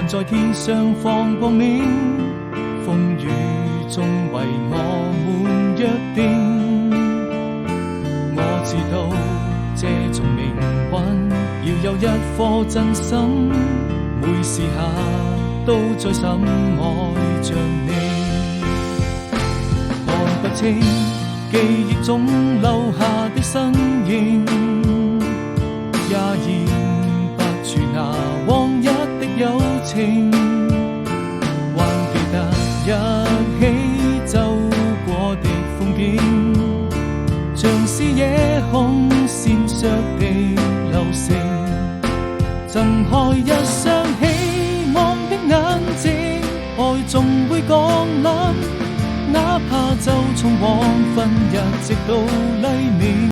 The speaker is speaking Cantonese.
還在天上放光明，風雨中為我們約定。我知道這種命運要有一顆真心，每時刻都在深愛着你。看不清記憶中留下的身影，也認不住那往日的友情，還記得一起走過的風景，像是夜空閃爍的流星，睜開一雙希望的眼睛，愛總會降臨，哪怕就從黃昏一直到黎明。